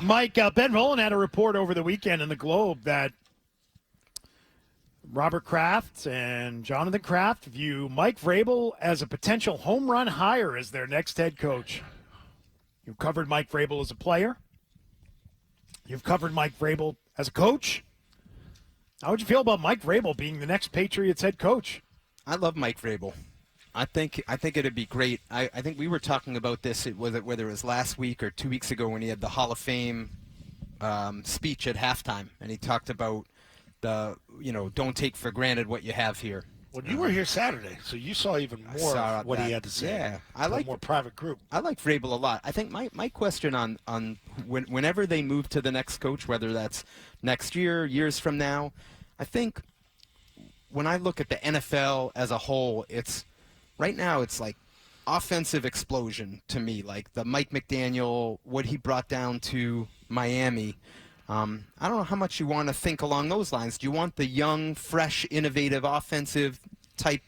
Mike, Ben Volin had a report over the weekend in the Globe that Robert Kraft and Jonathan Kraft view Mike Vrabel as a potential home run hire as their next head coach. You've covered Mike Vrabel as a player. You've covered Mike Vrabel as a coach. How would you feel about Mike Vrabel being the next Patriots head coach? I love Mike Vrabel. I think it'd be great. I think we were talking about this, whether it was last week or 2 weeks ago when he had the Hall of Fame speech at halftime, and he talked about don't take for granted what you have here. Well, you were here Saturday, so you saw even more of what he had to say. Yeah, I like a more private group. I like Vrabel a lot. I think my question on whenever they move to the next coach, whether that's next year, years from now, I think when I look at the NFL as a whole, right now it's like offensive explosion to me, like the Mike McDaniel, what he brought down to Miami. I don't know how much you want to think along those lines. Do you want the young, fresh, innovative, offensive type,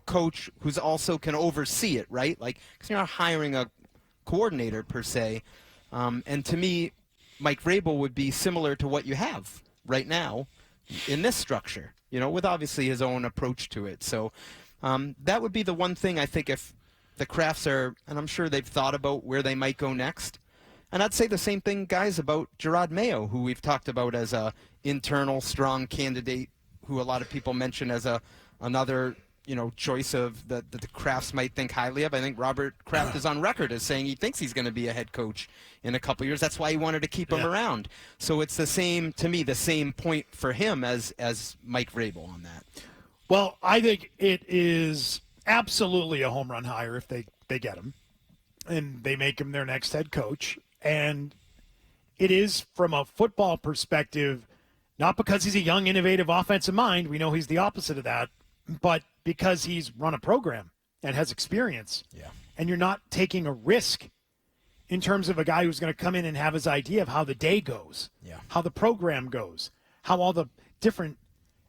coach who's also can oversee it, right? Like, because you're not hiring a coordinator per se. And to me, Mike Vrabel would be similar to what you have right now in this structure, with obviously his own approach to it. So that would be the one thing I think if the Crafts are, and I'm sure they've thought about where they might go next. And I'd say the same thing, guys, about Gerard Mayo, who we've talked about as a internal, strong candidate, who a lot of people mention as another, choice of that the Crafts might think highly of. I think Robert Kraft is on record as saying he thinks he's going to be a head coach in a couple years. That's why he wanted to keep him around. So it's the same point for him as Mike Vrabel on that. Well, I think it is absolutely a home run hire if they get him and they make him their next head coach. And it is, from a football perspective, not because he's a young, innovative offensive mind. We know he's the opposite of that. But because he's run a program and has experience. Yeah. And you're not taking a risk in terms of a guy who's going to come in and have his idea of how the day goes, how the program goes, how all the different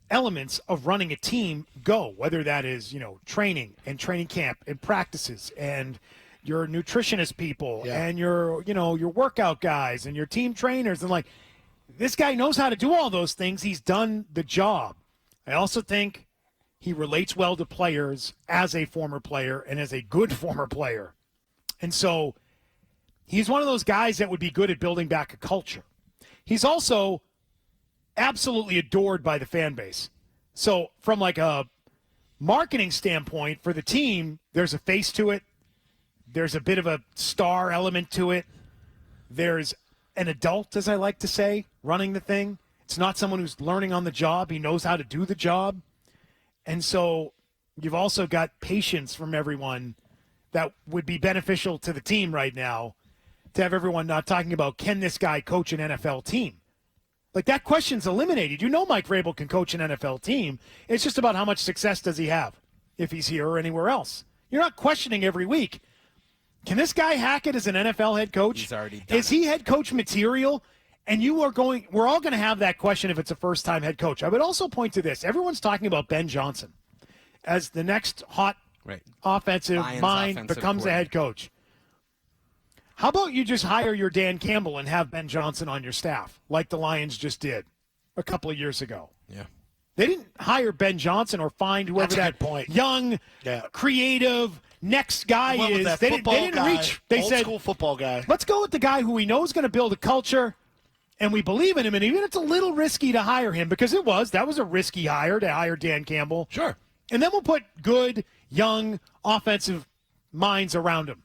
elements of running a team go, whether that is, training and training camp and practices and your nutritionist people and your workout guys and your team trainers. And this guy knows how to do all those things. He's done the job. I also think he relates well to players as a former player and as a good former player. And so he's one of those guys that would be good at building back a culture. He's also absolutely adored by the fan base. So from a marketing standpoint for the team, there's a face to it. There's a bit of a star element to it. There's an adult, as I like to say, running the thing. It's not someone who's learning on the job. He knows how to do the job. And so you've also got patience from everyone that would be beneficial to the team right now, to have everyone not talking about, can this guy coach an NFL team? That question's eliminated. Mike Vrabel can coach an NFL team. It's just about how much success does he have if he's here or anywhere else. You're not questioning every week, can this guy hack it as an NFL head coach? He's already done Is he head coach material? And we're all going to have that question if it's a first-time head coach. I would also point to this. Everyone's talking about Ben Johnson as the next hot offensive mind becomes a head coach. How about you just hire your Dan Campbell and have Ben Johnson on your staff, like the Lions just did a couple of years ago? Yeah. They didn't hire Ben Johnson or find whoever that young, creative next guy is. They didn't reach. They said, old-school football guy. Let's go with the guy who we know is going to build a culture, and we believe in him. And even if it's a little risky to hire him, because that was a risky hire to hire Dan Campbell. Sure. And then we'll put good, young, offensive minds around him,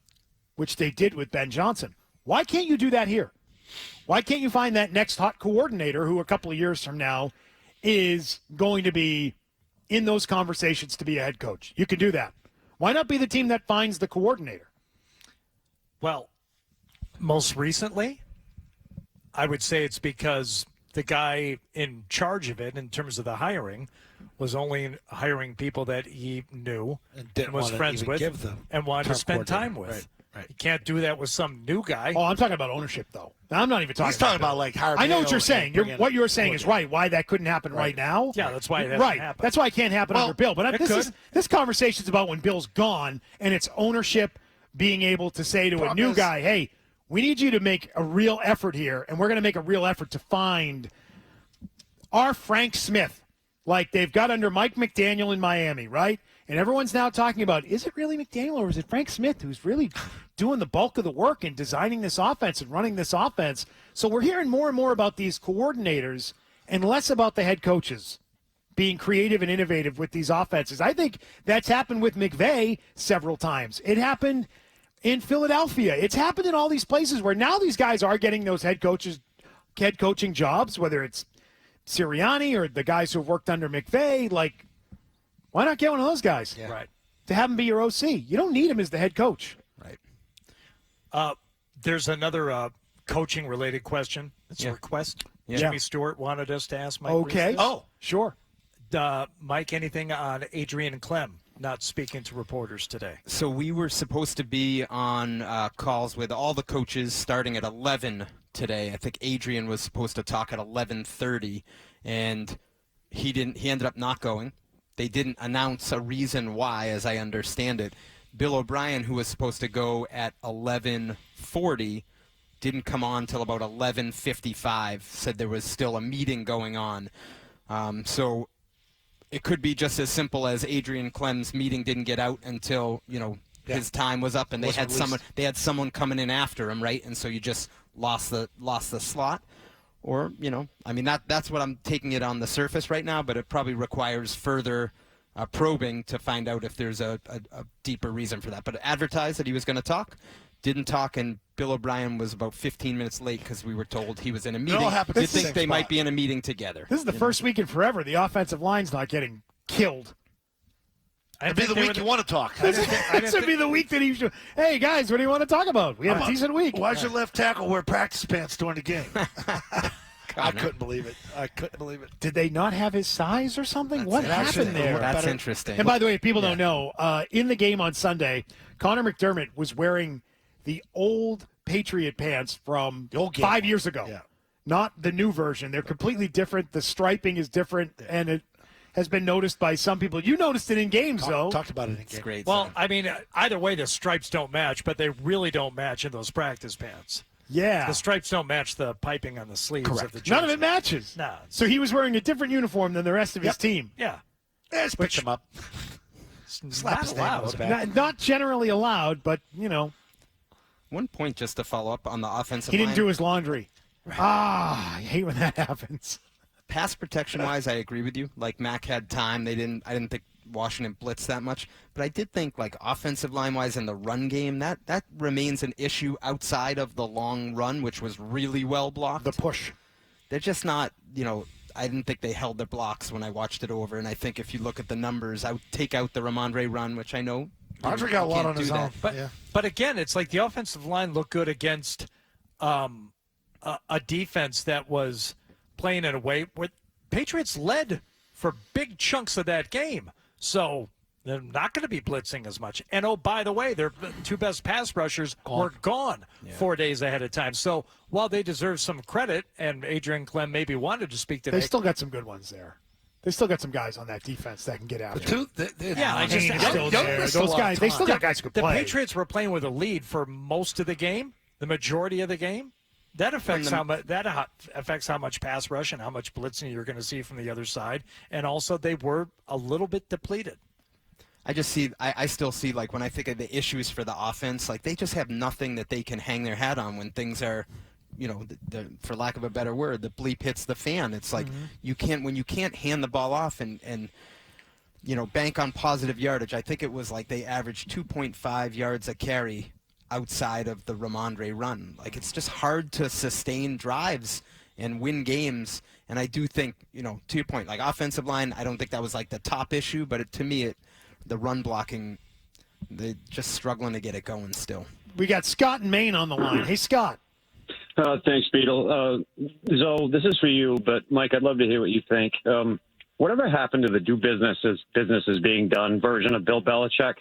which they did with Ben Johnson. Why can't you do that here? Why can't you find that next hot coordinator who a couple of years from now is going to be in those conversations to be a head coach? You can do that. Why not be the team that finds the coordinator? Well, most recently, I would say it's because the guy in charge of it in terms of the hiring was only hiring people that he knew and was friends with and wanted to spend time with. Right. You can't do that with some new guy. Oh, I'm talking about ownership, though. I'm not even talking. He's talking about hiring. I know what you're saying. What you're saying is right. Why that couldn't happen right now? Yeah, that's why it hasn't happened. That's why it can't happen under Bill. But this conversation is about when Bill's gone, and it's ownership being able to say to a new guy, "Hey, we need you to make a real effort here, and we're going to make a real effort to find our Frank Smith, like they've got under Mike McDaniel in Miami, right? And everyone's now talking about, is it really McDaniel or is it Frank Smith who's really doing the bulk of the work and designing this offense and running this offense? So we're hearing more and more about these coordinators and less about the head coaches being creative and innovative with these offenses. I think that's happened with McVay several times. It happened in Philadelphia. It's happened in all these places where now these guys are getting those head coaching jobs, whether it's Sirianni or the guys who have worked under McVay. Like, why not get one of those guys? Yeah. Right. To have him be your OC. You don't need him as the head coach. Right. There's another coaching-related question. It's a request. Yeah. Jimmy Stewart wanted us to ask Mike. Okay. Reiss. Oh, sure. Mike, anything on Adrian Clem not speaking to reporters today? So we were supposed to be on calls with all the coaches starting at 11 today. I think Adrian was supposed to talk at 11:30, and he didn't. He ended up not going. They didn't announce a reason why, as I understand it. Bill O'Brien, who was supposed to go at 11:40, didn't come on till about 11:55. Said there was still a meeting going on. So it could be just as simple as Adrian Clem's meeting didn't get out until his time was up, and they had someone coming in after him, right? And so you just lost the slot. Or, that's what I'm taking it on the surface right now, but it probably requires further probing to find out if there's a deeper reason for that. But it advertised that he was going to talk, didn't talk, and Bill O'Brien was about 15 minutes late because we were told he was in a meeting. You think they might be in a meeting together. This is the first week in forever the offensive line's not getting killed. It'd be the week you want to talk. This would be the week that he should. Hey, guys, what do you want to talk about? We had a decent week. Why'd your left tackle wear practice pants during the game? I couldn't believe it. Did they not have his size or something? What happened there? That's interesting. And by the way, if people don't know, in the game on Sunday, Connor McDermott was wearing the old Patriot pants from 5 years ago. Yeah. Not the new version. They're completely different. The striping is different, and it has been noticed by some people. You noticed it in games, though. Talked about it in games. It's great. Well, either way, the stripes don't match, but they really don't match in those practice pants. Yeah. The stripes don't match the piping on the sleeves of the jersey. None of it matches. No. So he was wearing a different uniform than the rest of his team. Yeah. Just picked him up. Slap his name on his back. Not generally allowed, but, One point just to follow up on the offensive he line. didn't do his laundry. I hate when that happens. Pass protection-wise, I agree with you. Like, Mac had time. I didn't think Washington blitzed that much. But I did think, like, offensive line-wise in the run game, that remains an issue outside of the long run, which was really well blocked. The push. They're just not, I didn't think they held their blocks when I watched it over. And I think if you look at the numbers, I would take out the Ramondre run, which I know Ramondre got a lot on his own. But again, it's like the offensive line looked good against a defense that was playing in a way where Patriots led for big chunks of that game. So they're not going to be blitzing as much. And, oh, by the way, their two best pass rushers were gone 4 days ahead of time. So while they deserve some credit, and Adrian Clem maybe wanted to speak today. They still got some good ones there. They still got some guys on that defense that can get out there. Those guys, they still got guys who can play. The Patriots were playing with a lead for most of the game, the majority of the game. That affects how much pass rush and how much blitzing you're going to see from the other side. And also, they were a little bit depleted. I still see, like, when I think of the issues for the offense, like, they just have nothing that they can hang their hat on when things are, for lack of a better word, the bleep hits the fan. It's like when you can't hand the ball off and bank on positive yardage. I think it was like they averaged 2.5 yards a carry outside of the Ramondre run. Like, it's just hard to sustain drives and win games. And I do think, to your point, like, offensive line, I don't think that was like the top issue, but to me, the run blocking, they're just struggling to get it going still. We got Scott in Maine on the line. Hey, Scott. Thanks, Beetle. Zoe, this is for you, but Mike, I'd love to hear what you think. Whatever happened to the do business is being done version of Bill Belichick?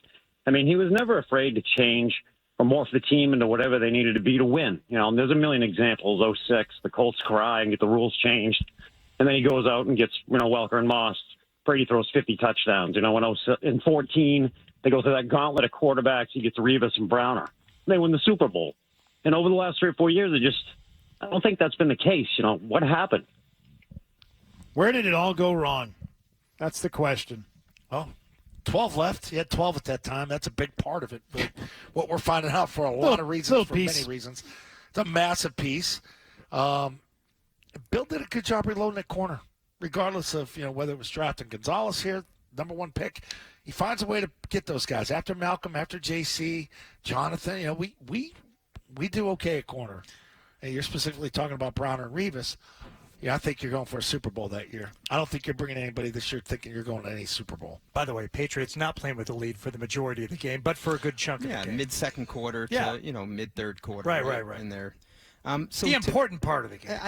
I mean, he was never afraid to change or morph the team into whatever they needed to be to win. And there's a million examples. 06, the Colts cry and get the rules changed. And then he goes out and gets, Welker and Moss. Brady throws 50 touchdowns. In 14, they go through that gauntlet of quarterbacks. He gets Revis and Browner. They win the Super Bowl. And over the last 3 or 4 years, I don't think that's been the case. What happened? Where did it all go wrong? That's the question. Oh, 12 left. He had 12 at that time. That's a big part of it. But what we're finding out for a lot of reasons, for many reasons. It's a massive piece. Bill did a good job reloading that corner, regardless of whether it was drafting Gonzalez here, number 1 pick. He finds a way to get those guys. After Malcolm, after JC, Jonathan, we do okay at corner. And you're specifically talking about Browner and Revis. Yeah, I think you're going for a Super Bowl that year. I don't think you're bringing anybody this year thinking you're going to any Super Bowl. By the way, Patriots not playing with the lead for the majority of the game, but for a good chunk of the game. Yeah, mid-second quarter to mid-third quarter. Right. In there. So the important part of the game.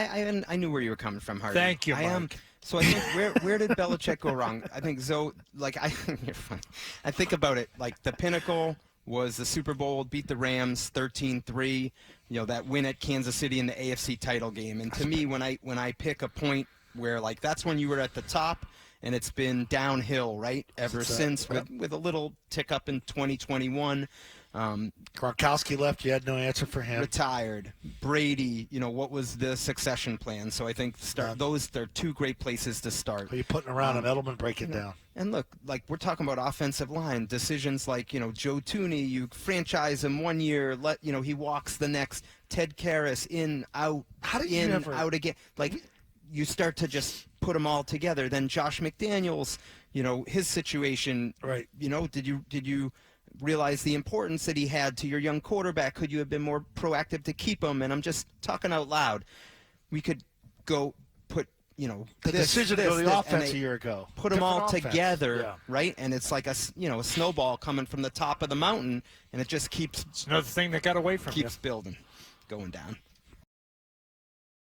I knew where you were coming from, Hardy. Thank you, Mike. So I think where did Belichick go wrong? I think you're funny. I think about it like the pinnacle was the Super Bowl, beat the Rams 13-3. That win at Kansas City in the AFC title game. And to me, when I pick a point where that's when you were at the top, and it's been downhill ever since with a little tick up in 2021. Gronkowski left. You had no answer for him. Retired. Brady, what was the succession plan? So I think those are 2 great places to start. Who are you putting around Edelman? Break it down. And look, we're talking about offensive line decisions like, Joe Tooney, you franchise him 1 year, he walks the next. Ted Karras out again. You start to just put them all together. Then Josh McDaniels, his situation. Right. Did you realize the importance that he had to your young quarterback? Could you have been more proactive to keep him? And I'm just talking out loud. We could go put, the decision to go to the offense a year ago. Put them all together, right? And it's like a snowball coming from the top of the mountain, and it just keeps. It's another thing that got away from keeps building, going down.